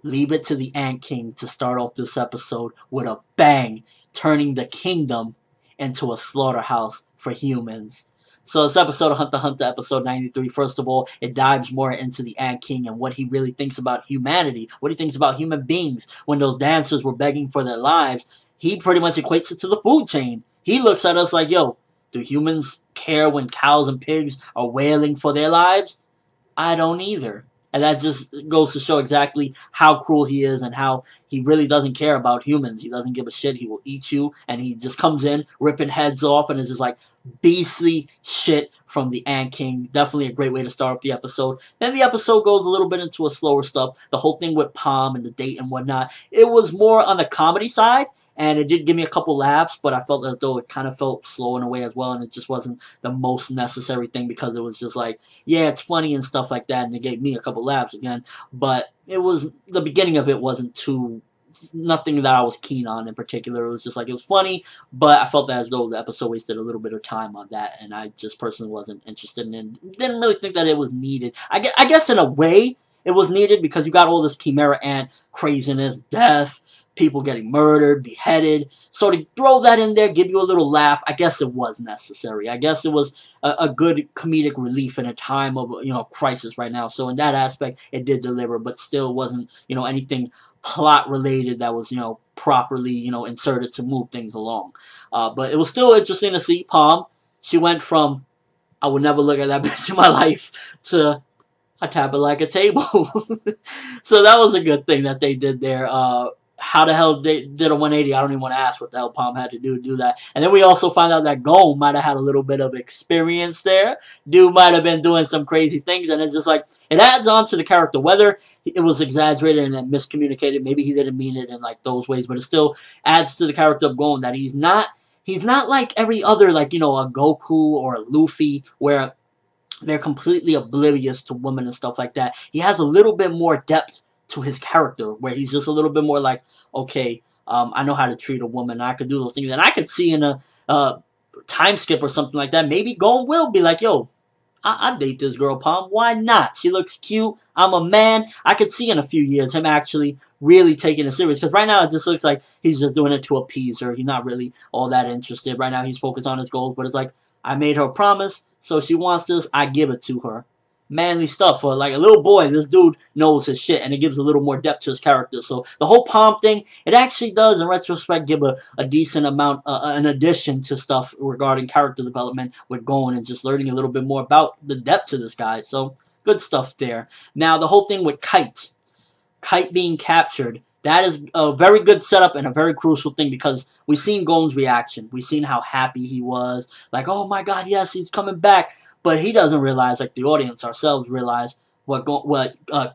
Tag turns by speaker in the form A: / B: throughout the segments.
A: leave it to the Ant King to start off this episode with a bang, turning the kingdom into a slaughterhouse for humans. So this episode of Hunter x Hunter, episode 93, first of all, it dives more into the Ant King and what he really thinks about humanity, what he thinks about human beings. When those dancers were begging for their lives, he pretty much equates it to the food chain. He looks at us like, yo, do humans care when cows and pigs are wailing for their lives? I don't either. And that just goes to show exactly how cruel he is and how he really doesn't care about humans. He doesn't give a shit. He will eat you. And he just comes in, ripping heads off, and it's just like beastly shit from the Ant King. Definitely a great way to start off the episode. Then the episode goes a little bit into a slower stuff. The whole thing with Palm and the date and whatnot. It was more on the comedy side. And it did give me a couple laughs, but I felt as though it kind of felt slow in a way as well, and it just wasn't the most necessary thing because it was just like, yeah, it's funny and stuff like that, and it gave me a couple laughs again, but it was, the beginning of it wasn't too, nothing that I was keen on in particular. It was just like, it was funny, but I felt as though the episode wasted a little bit of time on that, and I just personally wasn't interested in it. Didn't really think that it was needed. I guess in a way, it was needed because you got all this Chimera Ant craziness, death, people getting murdered, beheaded. So to throw that in there, give you a little laugh, I guess it was necessary. I guess it was a good comedic relief in a time of, crisis right now. So in that aspect, it did deliver, but still wasn't, anything plot related that was, properly, inserted to move things along. But it was still interesting to see Palm. She went from, I would never look at that bitch in my life, to I tap it like a table. So that was a good thing that they did there. How the hell they did a 180, I don't even want to ask what the hell Palm had to do that. And then we also find out that Gon might have had a little bit of experience there. Dude might have been doing some crazy things, and it's just like, it adds on to the character. Whether it was exaggerated and miscommunicated, maybe he didn't mean it in like those ways, but it still adds to the character of Gon that he's not like every other, like, a Goku or a Luffy, where they're completely oblivious to women and stuff like that. He has a little bit more depth to his character, where he's just a little bit more like, okay, I know how to treat a woman, I could do those things, and I could see in a time skip or something like that, maybe Gon will be like, yo, I'd date this girl, Palm, why not? She looks cute, I'm a man. I could see in a few years him actually really taking it serious, because right now it just looks like he's just doing it to appease her. He's not really all that interested. Right now he's focused on his goals, but it's like, I made her a promise, so she wants this, I give it to her. Manly stuff. For like a little boy, this dude knows his shit, and it gives a little more depth to his character. So the whole Palm thing, it actually does, in retrospect, give a decent amount, an addition to stuff regarding character development with Gon and just learning a little bit more about the depth to this guy. So good stuff there. Now the whole thing with Kite being captured, that is a very good setup and a very crucial thing, because we've seen Gon's reaction. We've seen how happy he was. Like, oh my god, yes, he's coming back. But he doesn't realize, like the audience ourselves realize, what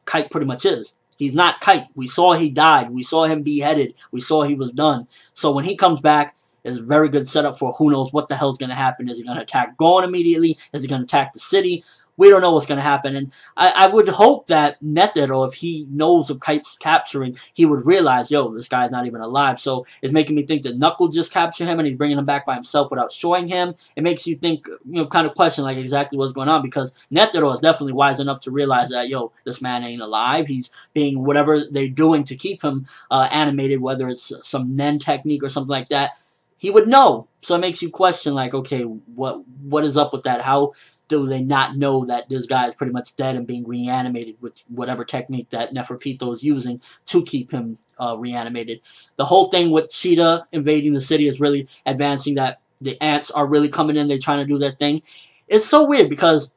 A: Kite pretty much is. He's not Kite. We saw he died. We saw him beheaded. We saw he was done. So when he comes back, it's a very good setup for who knows what the hell's going to happen. Is he going to attack Gon immediately? Is he going to attack the city? We don't know what's going to happen. And I would hope that Netero, if he knows of Kite's capturing, he would realize, yo, this guy's not even alive. So it's making me think that Knuckle just captured him and he's bringing him back by himself without showing him. It makes you think, kind of question like exactly what's going on, because Netero is definitely wise enough to realize that, yo, this man ain't alive. He's being whatever they're doing to keep him animated, whether it's some Nen technique or something like that. He would know. So it makes you question, like, okay, what is up with that? How do they not know that this guy is pretty much dead and being reanimated with whatever technique that Neferpito is using to keep him reanimated? The whole thing with Cheetah invading the city is really advancing that the ants are really coming in. They're trying to do their thing. It's so weird because,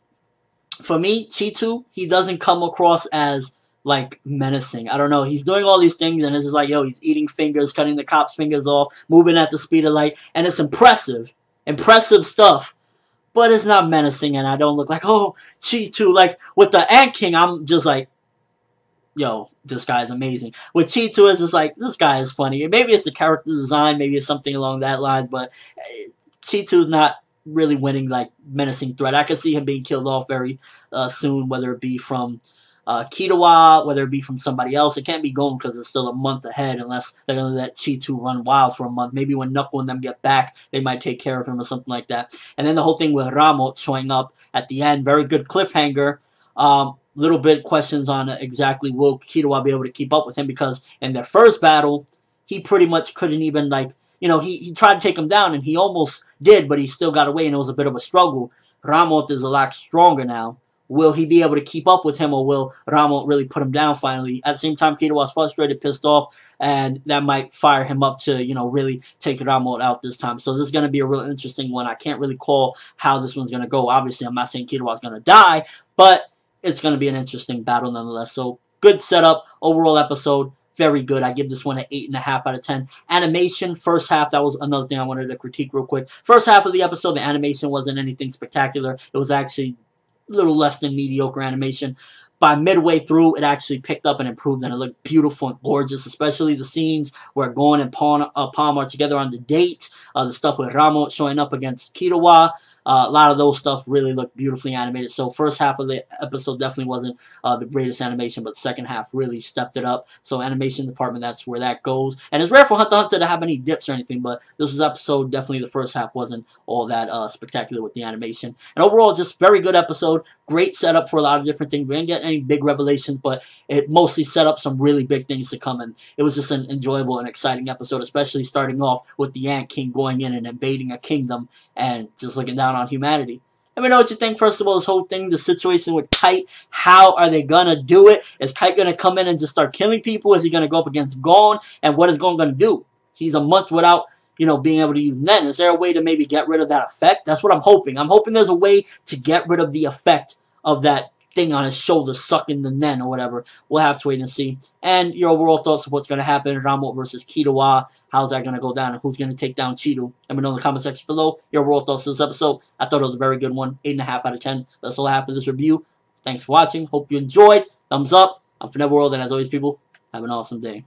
A: for me, Cheetu, he doesn't come across as, like, menacing. I don't know. He's doing all these things, and it's just like, yo, he's eating fingers, cutting the cops' fingers off, moving at the speed of light, and it's impressive. Impressive stuff. But it's not menacing, and I don't look like, oh, Cheetu. Like, with the Ant King, I'm just like, yo, this guy is amazing. With Cheetu, it's just like, this guy is funny. Maybe it's the character design, maybe it's something along that line, but Cheetu's not really winning, like, menacing threat. I could see him being killed off very soon, whether it be from Killua, whether it be from somebody else. It can't be Gon because it's still a month ahead, unless they're going to let Cheetu run wild for a month. Maybe when Knuckle and them get back, they might take care of him or something like that. And then the whole thing with Rammot showing up at the end, very good cliffhanger. little bit questions on exactly will Killua be able to keep up with him, because in their first battle, he pretty much couldn't even, like, he tried to take him down, and he almost did, but he still got away, and it was a bit of a struggle. Rammot is a lot stronger now. Will he be able to keep up with him, or will Rammot really put him down finally? At the same time, Killua was frustrated, pissed off, and that might fire him up to, really take Rammot out this time. So this is going to be a real interesting one. I can't really call how this one's going to go. Obviously, I'm not saying Killua is going to die, but it's going to be an interesting battle nonetheless. So good setup, overall episode. Very good. I give this one an 8.5 out of 10. Animation, first half, that was another thing I wanted to critique real quick. First half of the episode, the animation wasn't anything spectacular. It was actually a little less than mediocre animation. By midway through, it actually picked up and improved, and it looked beautiful and gorgeous, especially the scenes where Gon and Palm are together on the date, the stuff with Rammot showing up against Killua. A lot of those stuff really looked beautifully animated. So first half of the episode definitely wasn't the greatest animation, but the second half really stepped it up. So animation department, that's where that goes. And it's rare for Hunter x Hunter to have any dips or anything, but this was episode, definitely the first half wasn't all that spectacular with the animation. And overall, just very good episode. Great setup for a lot of different things. We didn't get any big revelations, but it mostly set up some really big things to come. And it was just an enjoyable and exciting episode, especially starting off with the Ant King going in and invading a kingdom and just looking down on humanity. Let me know what you think, first of all, this whole thing, the situation with Kite. How are they going to do it? Is Kite going to come in and just start killing people? Is he going to go up against Gon? And what is Gon going to do? He's a month without, being able to use Nen. Is there a way to maybe get rid of that effect? That's what I'm hoping. I'm hoping there's a way to get rid of the effect of that thing on his shoulder sucking the Nen or whatever. We'll have to wait and see. And your overall thoughts of what's going to happen. Rammot versus Killua. How's that going to go down? And who's going to take down Cheetu? Let me know in the comment section below your overall thoughts of this episode. I thought it was a very good one. 8.5 out of 10. That's all I have for this review. Thanks for watching. Hope you enjoyed. Thumbs up. I'm ForneverWorld, and as always, people, have an awesome day.